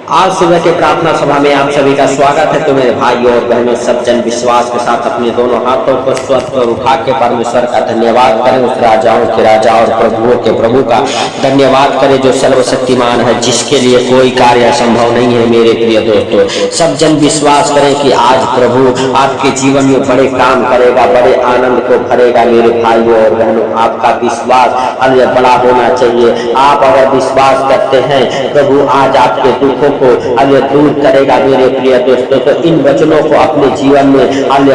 आज सुबह के प्रार्थना सभा में आप सभी का स्वागत है। तो मेरे भाइयों और बहनों, सब जन विश्वास के साथ अपने दोनों हाथों को स्वस्थ और उठा के परमेश्वर का धन्यवाद करें। उस राजाओं के राजा और प्रभुओं के प्रभु का धन्यवाद करें जो सर्वशक्तिमान है, जिसके लिए कोई कार्य असंभव नहीं है। मेरे प्रिय दोस्तों, सब जन विश्वास करें कि आज प्रभु आपके जीवन में बड़े काम करेगा, बड़े आनंद को भरेगा। मेरे भाइयों और बहनों, आपका विश्वास बड़ा होना चाहिए। आप अगर विश्वास करते हैं प्रभु आज आपके दुखों को दूर करेगा। मेरे प्रिय दोस्तों, तो इन वचनों को अपने जीवन में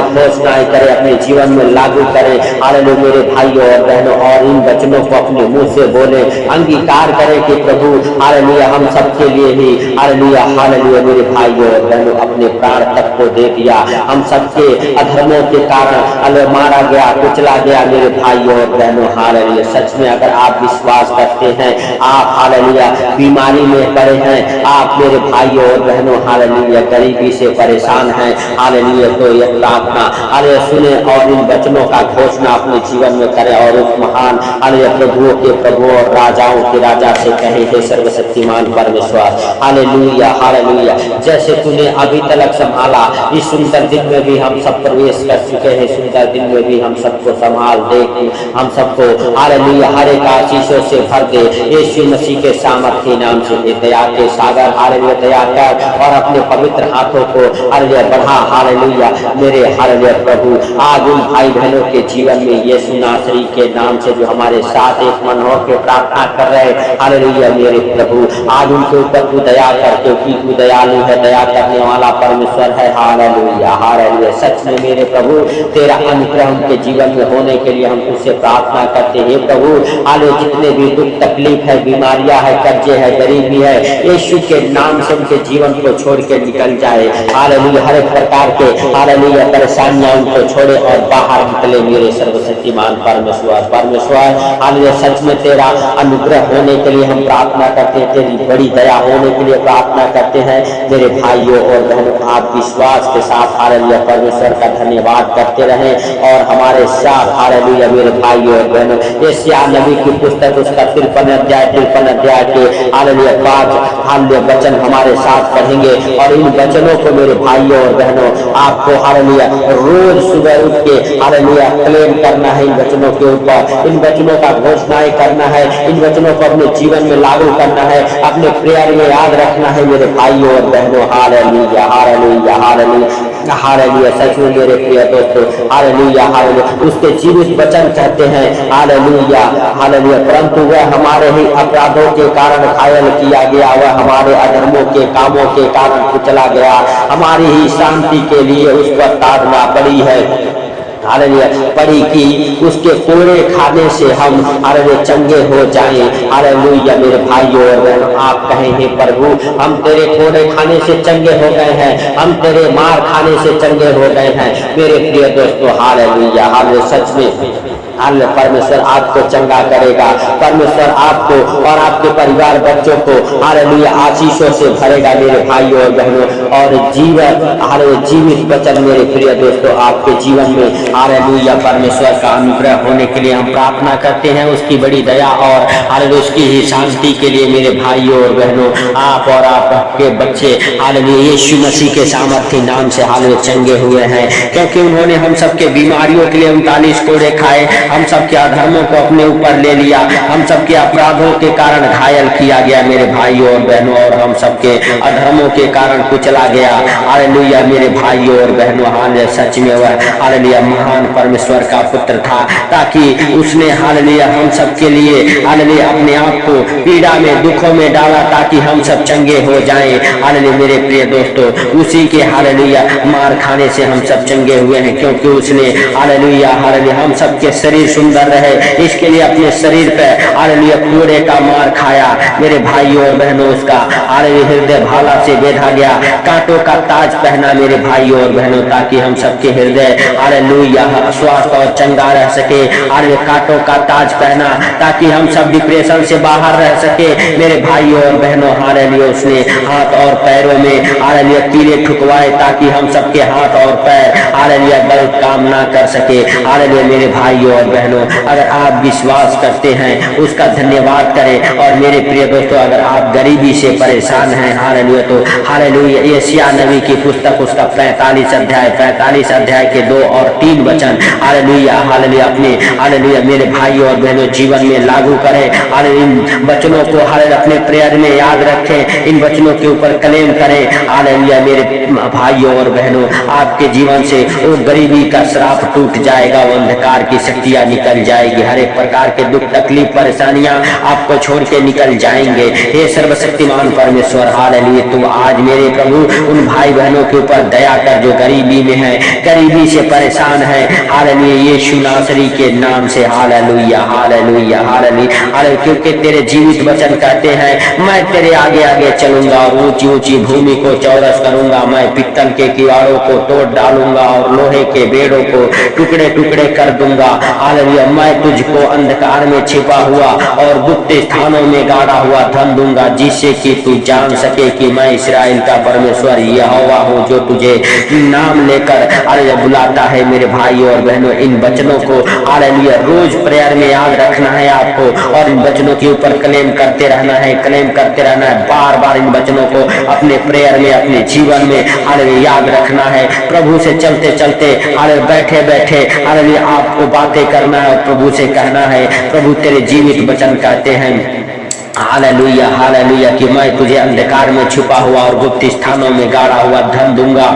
घोषणाएं करें, अपने जीवन में लागू करें। हालेलुया मेरे भाइयों और बहनों, और इन वचनों को अपने मुंह से बोले, अंगीकार करें कि प्रभु हालेलुया हम सबके लिए ही हालेलुया हालेलुया मेरे भाइयों और बहनों अपने प्राण तक को दे दिया। हम सबके अधर्मों के कारण मारा गया, कुचला गया। मेरे भाइयों और बहनों हालेलुया, सच में अगर आप विश्वास करते हैं, आप हालेलुया बीमारी में पड़े हैं, आप मेरे भाइयों और बहनों हालेलुया गरीबी से परेशान हैं, हालेलुया, तो ये प्रार्थना हालेलुया सुने और इन वचनों का घोषणा अपने जीवन में करें और उस महान हालेलुया प्रभुओं के प्रभु और राजाओं के राजा से कहें, हे सर्वशक्तिमान परमेश्वर हालेलुया हालेलुया, जैसे तूने अभी तक संभाला, इस सुंदर दिन में भी हम सब प्रवेश कर चुके हैं। सुंदर दिन में भी हम सबको संभाल दे, हम सबको हालेलुया हर एक आशीषों से भर दे। यीशु मसीह के सामर्थ्य नाम से दया के सागर हालेलुया दया कर और अपने पवित्र हाथों को हालेलुया बढ़ा। हालेलुया मेरे हालेलुया प्रभु आज उन भाई बहनों के जीवन में यीशु नासरी के नाम से जो हमारे साथ एक मन हो के प्रार्थना कर रहे हैं, हालेलुया मेरे प्रभु आज उनके ऊपर तू दया कर, क्योंकि तू दयालु है, दया करने वाला परमेश्वर है। हालेलुया हालेलुया, सच में मेरे प्रभु तेरा अनुग्रह उनके जीवन में होने के लिए हम तुझसे प्रार्थना करते हैं प्रभु। हालेलुया जितने भी दुख तकलीफ है, बीमारियां है, कर्जे है, गरीबी है, यीशु के नाम से उनके जीवन को छोड़ के निकल जाए। हालेलुया हर एक प्रकार के हालेलुया परेशानियां उनको छोड़े और बाहर निकले। मेरे सर्वशक्तिमान परमेश्वर परमेश्वर हालेलुया, सच में तेरा अनुग्रह होने के लिए हम प्रार्थना करते हैं, तेरी बड़ी दया होने के लिए प्रार्थना करते हैं। मेरे भाइयों और बहनों, आप विश्वास के साथ हालेलुया परमेश्वर का धन्यवाद करते रहें और हमारे साथ हालेलुया मेरे भाइयों और बहनों यशायाह नबी की पुस्तक उसका 53 अध्याय के हालेलुया 5 हालेलुया वचन हमारे साथ पढ़ेंगे। और इन वचनों को मेरे भाइयों और बहनों आपको हालेलुया रोज सुबह उठ के हालेलुया क्लेम करना है। इन वचनों के ऊपर इन वचनों का घोषणाएं करना है, इन वचनों को अपने जीवन में लागू करना है, अपने प्रेयर में याद रखना है। मेरे भाइयों और बहनों हालेलुया हालेलुया हालेलुया हालेलुया, सच में मेरे प्रिय दोस्तों हालेलुया हालेलुया उसके जीवित वचन कहते हैं हालेलुया हालेलुया, परंतु वह हमारे ही अपराधों के कारण घायल किया गया, वह हमारे अधर्मों के कामों के कारण कुचला गया, हमारी ही शांति के लिए उस पर ताड़ना पड़ी है। हालेलुया पड़ी कि उसके कोड़े खाने से हम हालेलुया चंगे हो जाएं। हालेलुया मेरे भाइयों और बहनों, आप कहें हे प्रभु हम तेरे कोड़े खाने से चंगे हो गए हैं, हम तेरे मार खाने से चंगे हो गए हैं। मेरे प्रिय दोस्तों हालेलुया हालेलुया, सच में हालेलुया परमेश्वर आपको चंगा करेगा, परमेश्वर आपको और आपके परिवार बच्चों को हालेलुया आशीषों से भरेगा। मेरे भाइयों और बहनों, और जीवन हालेलुया जीवित वचन मेरे प्रिय दोस्तों आपके जीवन में हालेलुया परमेश्वर का अनुग्रह होने के लिए हम प्रार्थना करते हैं, उसकी बड़ी दया और हालेलुया उसकी ही शांति के लिए। मेरे भाइयों और बहनों, आप और आपके बच्चे हालेलुया यीशु मसीह के सामर्थ्य नाम से हालेलुया चंगे हुए हैं, क्योंकि उन्होंने हम सबके बीमारियों के लिए 39 कोड़े खाए, हम सबके अधर्मों को अपने ऊपर ले लिया, हम सबके अपराधों के कारण घायल किया गया मेरे भाइयों और बहनों, और हम सबके अधर्मों के कारण कुचला गया। हालेलुया मेरे भाइयों और बहनों हालेलुया, सच में वह हालेलुया महान परमेश्वर का पुत्र था, ताकि उसने हालेलुया हम सबके लिए हालेलुया अपने आप को पीड़ा में दुखों में डाला, ताकि हम सब चंगे हो जाएं। हालेलुया मेरे प्रिय दोस्तों, उसी के हालेलुया मार खाने से हम सब चंगे हुए हैं, क्योंकि उसने हालेलुया हालेलुया हम सबके शरीर सुंदर रहे इसके लिए अपने शरीर पे हालेलुया कोड़े का मार खाया। मेरे भाइयों और बहनों, उसका हालेलुया हृदय भाला से बेधा गया, कांटों का ताज पहना मेरे भाइयों और बहनों, ताकि हम सबके हृदय हालेलुया स्वास्थ्य और चंगा रह सके। हालेलुया कांटों का ताज पहना ताकि हम सब डिप्रेशन से बाहर रह सके। मेरे भाइयों और बहनों हालेलुया उसने हाथ और पैरों में हालेलुया कीड़े ठुकवाए, ताकि हम सबके हाथ और पैर हालेलुया गलत काम ना कर सके। हालेलुया मेरे भाइयों और बहनों, अगर आप विश्वास करते हैं उसका धन्यवाद करें। और मेरे प्रिय दोस्तों, अगर आप गरीबी से परेशान हैं, हालेलुया, तो हालेलुया यशायाह नबी की पुस्तक उसका 45 अध्याय के 2 और 3 वचन, हालेलुया हालेलुया, अपने हालेलुया मेरे भाइयों और बहनों जीवन में लागू करें। हालेलुया इन वचनों को हालेलुया अपने प्रेयर में याद रखें, इन वचनों के ऊपर क्लेम करें। हालेलुया मेरे भाइयों और बहनों, आपके जीवन से वो गरीबी का श्राप टूट जाएगा, वो अंधकार की शक्तियां निकल जाएगी, हर एक प्रकार के दुख तकलीफ परेशानियां आपको छोड़ के निकल जाएंगे। हे सर्वशक्तिमान परमेश्वर, हालेलुया तू आज मेरे प्रभु उन भाई बहनों के ऊपर दया कर जो गरीबी में है, गरीबी से परेशान है, हालेलुया यीशु नासरी के नाम से, हालेलुया हालेलुया हालेलुया हालेलुया, क्योंकि तेरे जीवित वचन कहते हैं मैं तेरे आगे आगे चलूंगा, ऊंची ऊंची भूमि को चौरस करूंगा, मैं पित्तल के किवाड़ों को तोड़ डालूंगा और लोहे के बेड़ों को टुकड़े टुकड़े कर दूंगा। हालेलुया मैं तुझको अंधकार में छिपा हुआ और गुप्त स्थानों में गाड़ा हुआ धन दूंगा, जिससे कि तू जान सके कि मैं इस्राएल का परमेश्वर यहोवा हूँ, जो तुझे नाम लेकर हालेलुया बुलाता है। मेरे भाइयों और बहनों, इन वचनों को हालेलुया रोज प्रेयर में याद रखना है आपको, और इन वचनों के ऊपर क्लेम करते रहना है, क्लेम करते रहना है, बार बार इन वचनों को अपने प्रेयर में, अपने जीवन में हालेलुया याद रखना है। प्रभु से चलते चलते हालेलुया बैठे बैठे हालेलुया आपको बातें करना है और प्रभु से कहना है, प्रभु तेरे जीवित वचन कहते हैं हालेलुया हालेलुया कि मैं तुझे अंधकार में छुपा हुआ और गुप्त स्थानों में गाड़ा हुआ धन दूंगा,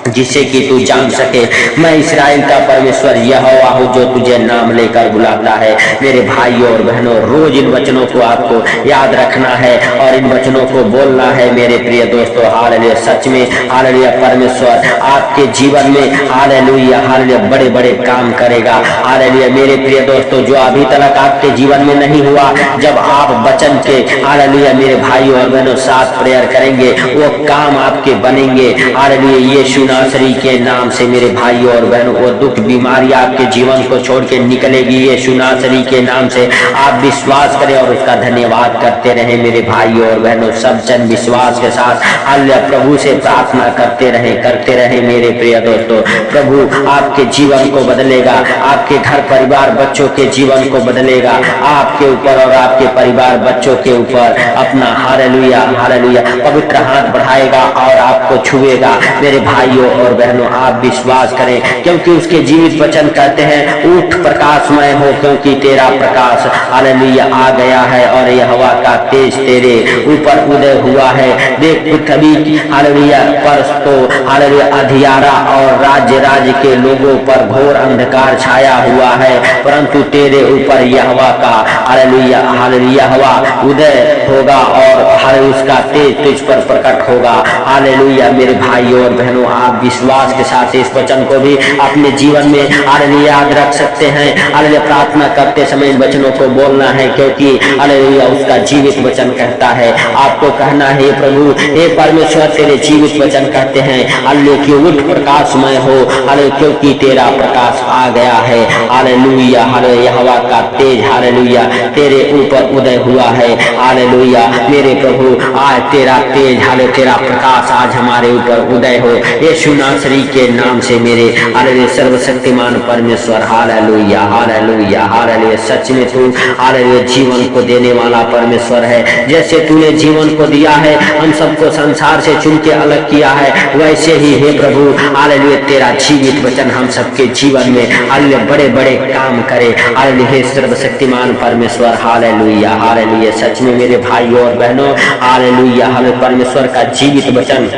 जिससे कि तू जान सके मैं इस्राएल का परमेश्वर यहोवा हूँ, जो तुझे नाम लेकर बुलाता है। मेरे भाइयों और बहनों, रोज इन वचनों को आपको याद रखना है और इन वचनों को बोलना है। मेरे प्रिय दोस्तों, हालेलुया सच में हालेलुया परमेश्वर आपके जीवन में हालेलुया हालेलुया बड़े बड़े काम करेगा। हालेलुया मेरे प्रिय दोस्तों, जो अभी तक आपके जीवन में नहीं हुआ, जब आप वचन के हालेलुया मेरे भाइयों और बहनों साथ प्रेयर करेंगे, वो काम आपके बनेंगे। हालेलुया यीशु नासरी के नाम से मेरे भाइयों और बहनों, वो दुख बीमारी आपके जीवन को छोड़ के निकलेगी यीशु नासरी के नाम से। आप विश्वास करें और उसका धन्यवाद करते रहे। मेरे भाइयों और बहनों, सब जन विश्वास के साथ हालेलुया प्रभु से प्रार्थना करते रहे। मेरे प्रिय दोस्तों, प्रभु आपके जीवन को बदलेगा, आपके घर परिवार बच्चों के जीवन को बदलेगा, आपके ऊपर और आपके परिवार बच्चों के ऊपर अपना हालेलुया हालेलुया पवित्र हाथ बढ़ाएगा और आपको छुएगा। मेरे भाइयों और बहनों, आप विश्वास करें, क्योंकि उसके जीवित वचन कहते हैं उठ प्रकाशमय हो, क्योंकि तेरा प्रकाश हालेलुया आ गया है और यहोवा का तेज तेरे ऊपर उदय हुआ है। देख पृथ्वी हालेलुया पर तो हालेलुया अंधियारा और राज्य के लोगों पर घोर अंधकार छाया हुआ है, परंतु तेरे ऊपर यहोवा का हालेलुया हालेलुया यहोवा उदय होगा और हालेलुया उसका तेज तुझ पर प्रकट होगा। हालेलुया मेरे भाइयों और बहनों, आप विश्वास के साथ इस वचन को भी अपने जीवन में हालेलुया याद रख सकते हैं। हालेलुया प्रार्थना करते समय इन वचनों को बोलना है, क्योंकि हालेलुया उसका जीवित वचन कहता है। आपको कहना है, प्रभु हे परमेश्वर तेरे जीवित वचन कहते हैं हालेलुया कि उठ प्रकाशमय हो, हालेलुया क्योंकि तेरा प्रकाश आ गया है। हालेलुया हालेलुया यहोवा का तेज हालेलुया तेरे ऊपर उदय हुआ है। हालेलुया मेरे प्रभु, आज तेरा तेज हालेलुया तेरा प्रकाश आज हमारे ऊपर उदय हो यीशु नासरी के नाम से। मेरे हालेलुया सर्वशक्तिमान परमेश्वर, हालेलुया हालेलुया हालेलुया सच में तू हालेलुया जीवन को देने वाला परमेश्वर है। जैसे तूने जीवन को दिया है, हम सबको संसार से चुन के अलग किया है, वैसे ही हे प्रभु हालेलुया तेरा जीवित वचन हम सबके जीवन में हालेलुया बड़े बड़े काम करे। हालेलुया हे सर्वशक्तिमान परमेश्वर, हालेलुया हालेलुया सच में मेरे भाइयों और बहनों, हालेलुया हालेलुया परमेश्वर का जीवित वचन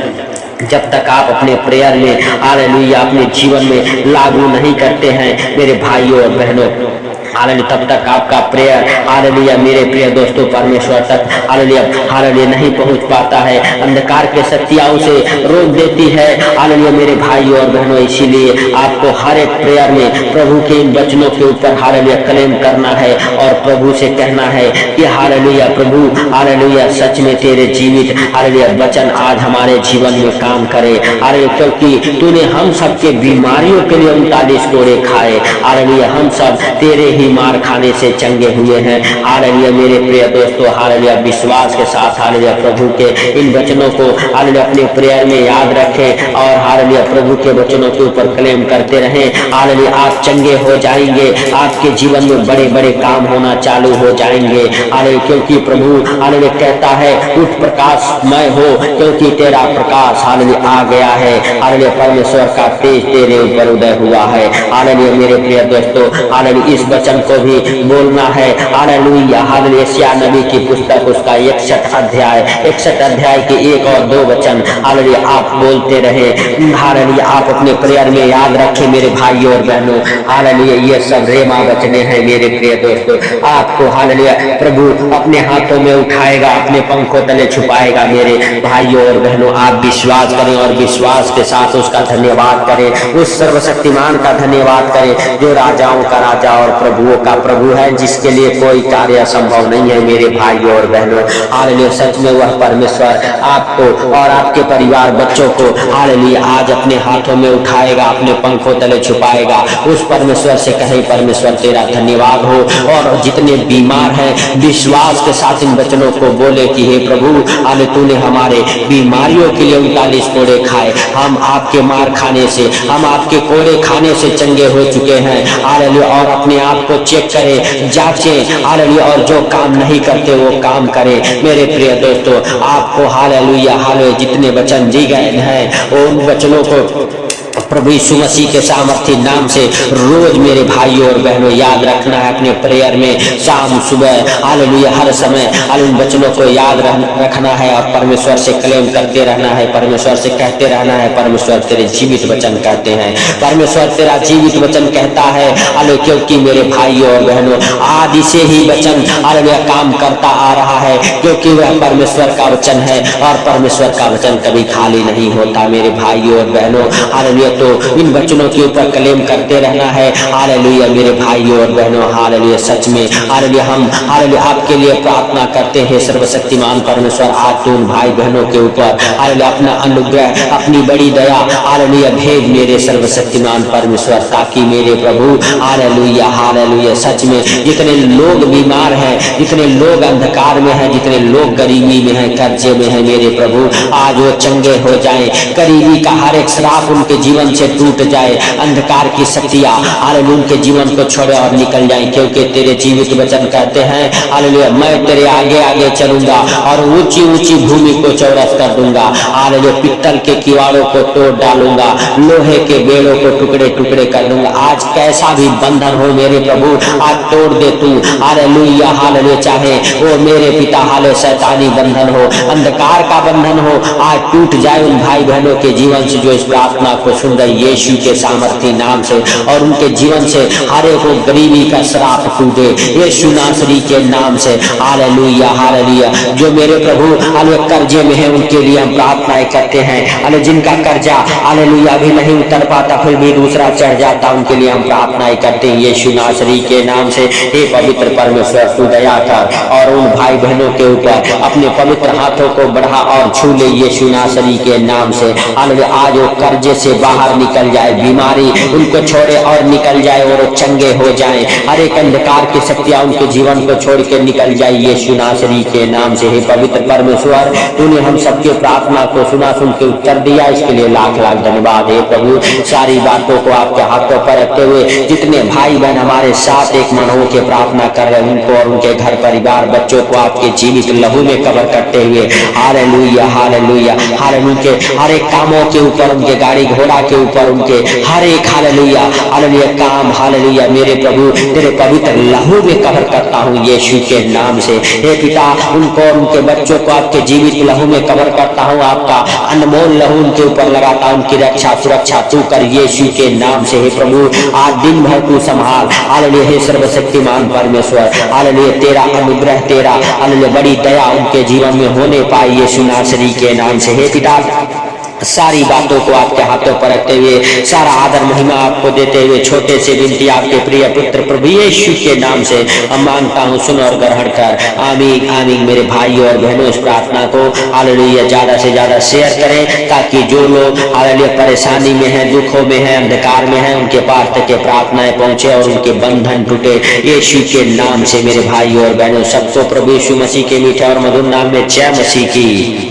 जब तक आप अपने प्रेयर में हालेलुया अपने जीवन में लागू नहीं करते हैं मेरे भाइयों और बहनों, हालेलुया तब तक आपका प्रेयर हालेलुया मेरे प्रिय दोस्तों परमेश्वर तक हालेलुया हालेलुया नहीं पहुंच पाता है। अंधकार के शक्तियां उसे रोक देती है। हालेलुया मेरे भाइयों और बहनों, इसीलिए आपको हर एक प्रेयर में प्रभु के इन वचनों के ऊपर हालेलुया क्लेम करना है और प्रभु से कहना है कि हालेलुया प्रभु हालेलुया सच में तेरे जीवित हालेलुया वचन आज हमारे जीवन में काम करे। हालेलुया क्योंकि तूने हम सबके बीमारियों के लिए 39 कोड़े खाए। हालेलुया हम सब तेरे ही मार खाने से चंगे हुए हैं। हालेलुया मेरे प्रिय दोस्तों, हालेलुया विश्वास के साथ हालेलुया प्रभु के इन वचनों को हालेलुया अपने प्रेयर में याद रखें और हालेलुया प्रभु के वचनों के ऊपर क्लेम करते रहें। हालेलुया आप चंगे हो जाएंगे, आपके जीवन में बड़े बड़े काम होना चालू हो जाएंगे। हालेलुया क्योंकि प्रभु हालेलुया कहता है उठ प्रकाशमय हो, क्योंकि तेरा प्रकाश हालेलुया आ गया है। हालेलुया परमेश्वर का तेज तेरे ऊपर उदय हुआ है। हालेलुया मेरे प्रिय दोस्तों, हालेलुया इस वचन को भी बोलना है। हालेलुया हालेलुया यशायाह नबी की पुस्तक उसका 61 अध्याय के 1 और 2 वचन हालेलुया आप बोलते रहे। हालेलुया आप अपने प्रेयर में याद रखें मेरे भाइयों और बहनों। हालेलुया ये सब रेमा वचने हैं मेरे प्रिय दोस्तों। आपको हालेलुया प्रभु अपने हाथों में उठाएगा, अपने पंखों तले छुपाएगा। मेरे भाइयों और बहनों आप विश्वास करें और विश्वास के साथ उसका धन्यवाद करें, उस सर्वशक्तिमान का धन्यवाद करें जो राजाओं का राजा और प्रभुओं का प्रभु है, जिसके लिए कोई कार्य असंभव नहीं है। मेरे भाइयों और बहनों हालेलुया सच में वह परमेश्वर आपको और आपके परिवार बच्चों को हालेलुया आज अपने हाथों में उठाएगा, अपने पंखों तले छुपाएगा। उस परमेश्वर से कहे परमेश्वर तेरा धन्यवाद हो। और जितने बीमार हैं विश्वास के साथ इन वचनों को बोले कि हे प्रभु हाले तूने हमारे बीमारियों के लिए 39 कोड़े खाए, हम आपके मार खाने से, हम आपके कोड़े खाने से चंगे हो चुके हैं। हालेलुया और अपने आप को चेक करें, जांचें हालेलुया और जो काम नहीं करते वो काम करें। मेरे प्रिय दोस्तों आपको हालेलुया हालेलुया जितने वचन दी गए हैं उन वचनों को प्रभु यीशु मसीह के सामर्थी नाम से रोज मेरे भाइयों और बहनों याद रखना है अपने प्रेयर में, शाम सुबह हालेलुया हर समय उन वचनों को याद रखना है और परमेश्वर से क्लेम करते रहना है, परमेश्वर से कहते रहना है परमेश्वर तेरे जीवित वचन कहते हैं, परमेश्वर तेरा जीवित वचन कहता है। हालेलुया क्योंकि मेरे भाइयों और बहनों आदि से ही वचन हालेलुया काम करता आ रहा है, क्योंकि वह परमेश्वर का वचन है और परमेश्वर का वचन कभी खाली नहीं होता। मेरे भाइयों और बहनों हालेलुया तो इन वचनों के ऊपर क्लेम करते रहना है। हालेलुया मेरे भाइयों और बहनों हालेलुया सच में हालेलुया हम हालेलुया आपके लिए प्रार्थना करते हैं सर्वशक्तिमान परमेश्वर आज तो उन भाई बहनों के ऊपर हालेलुया अपना अनुग्रह अपनी बड़ी दया हालेलुया भेज मेरे सर्वशक्तिमान परमेश्वर, ताकि मेरे प्रभु हालेलुया हालेलुया सच में जितने लोग बीमार हैं, जितने लोग अंधकार में हैं, जितने लोग गरीबी में हैं, कर्जे में हैं, मेरे प्रभु आज वो चंगे हो जाएं, गरीबी का हर एक श्राप उनके जीवन से टूट जाए, अंधकार की शक्तियां हालेलुया उनके जीवन को छोड़े और निकल जाए, क्योंकि तेरे जीवित वचन कहते हैं हालेलुया मैं तेरे आगे आगे चलूंगा और ऊंची ऊंची भूमि को चौरस कर दूंगा। हालेलुया पित्तल के किवाड़ों को तोड़ डालूंगा, लोहे के बेड़ों को टुकड़े टुकड़े कर दूंगा। आज कैसा भी बंधन हो मेरे प्रभु आज तोड़ दे तू। हालेलुया हालेलुया चाहे वो मेरे पिता हाले शैतानी बंधन हो, अंधकार का बंधन हो, आज टूट जाए उन भाई बहनों के जीवन से जो इस प्रार्थना को सुन रहे यीशु के सामर्थी नाम से, और उनके जीवन से हर एक गरीबी का श्राप टूटे यीशु नासरी के नाम से। हालेलुया हालेलुया जो मेरे प्रभु हालेलुया कर्जे में है उनके लिए हम प्रार्थनाएं करते हैं। हालेलुया जिनका कर्जा हालेलुया भी नहीं उतर पाता फिर भी दूसरा चढ़ जाता उनके लिए हम प्रार्थनाएं करते हैं यीशु नासरी के नाम से। हे पवित्र परमेश्वर तू दया कर और उन भाई बहनों के ऊपर अपने पवित्र हाथों को बढ़ा और छू ले यीशु नासरी के नाम से। हालेलुया आज वो कर्जे से बाहर निकल जाए, बीमारी उनको छोड़े और निकल जाए और चंगे हो जाए, हर एक अंधकार की शक्तियां उनके जीवन को छोड़ के निकल जाए यीशु नासरी के नाम से। हे पवित्र परमेश्वर तूने हम सबके प्रार्थना को सुना, सुन के उत्तर दिया, इसके लिए लाख लाख धन्यवाद। हे प्रभु सारी बातों को आपके हाथों पर रखते हुए जितने भाई बहन हमारे साथ एक मन हो के प्रार्थना कर रहे हैं उनको और उनके घर परिवार बच्चों को आपके जीवित लहू में कवर करते हुए हालेलुया हालेलुया हालेलुया के हर एक कामों के ऊपर, उनके गाड़ी घोड़ा के ऊपर, उनके हर एक हालेलुया हालेलुया काम हालेलुया मेरे प्रभु तेरे पवित्र लहू में कवर करता हूँ यीशु के नाम से। हे पिता उनको और उनके बच्चों को आपके जीवित लहू में कवर करता हूँ, आपका अनमोल लहू उनके ऊपर लगाता हूँ, उनकी रक्षा सुरक्षा तू कर यीशु के नाम से। हे प्रभु आज दिन भर तू संभाल हालेलुया। हे सर्वशक्तिमान परमेश्वर हालेलुया तेरा अनुग्रह तेरा हालेलुया बड़ी दया उनके जीवन में होने पाए यीशु नासरी के नाम से। हे पिता सारी बातों को आपके हाथों पर रखते हुए सारा आदर महिमा आपको देते हुए छोटे से विनती आपके प्रिय पुत्र प्रभु यीशु के नाम से हम मांगता हूँ, सुन और ग्रहण कर। आमीन आमीन। मेरे भाइयों और बहनों इस प्रार्थना को हालेलुया ज्यादा से ज्यादा शेयर करें, ताकि जो लोग हालेलुया परेशानी में हैं, दुखों में हैं, अंधकार में हैं, उनके पास तक के प्रार्थनाएं पहुंचे और उनके बंधन टूटे यीशु के नाम से। मेरे भाइयों और बहनों सबको प्रभु यीशु मसीह के मीठे और मधुर नाम में जय मसीह की।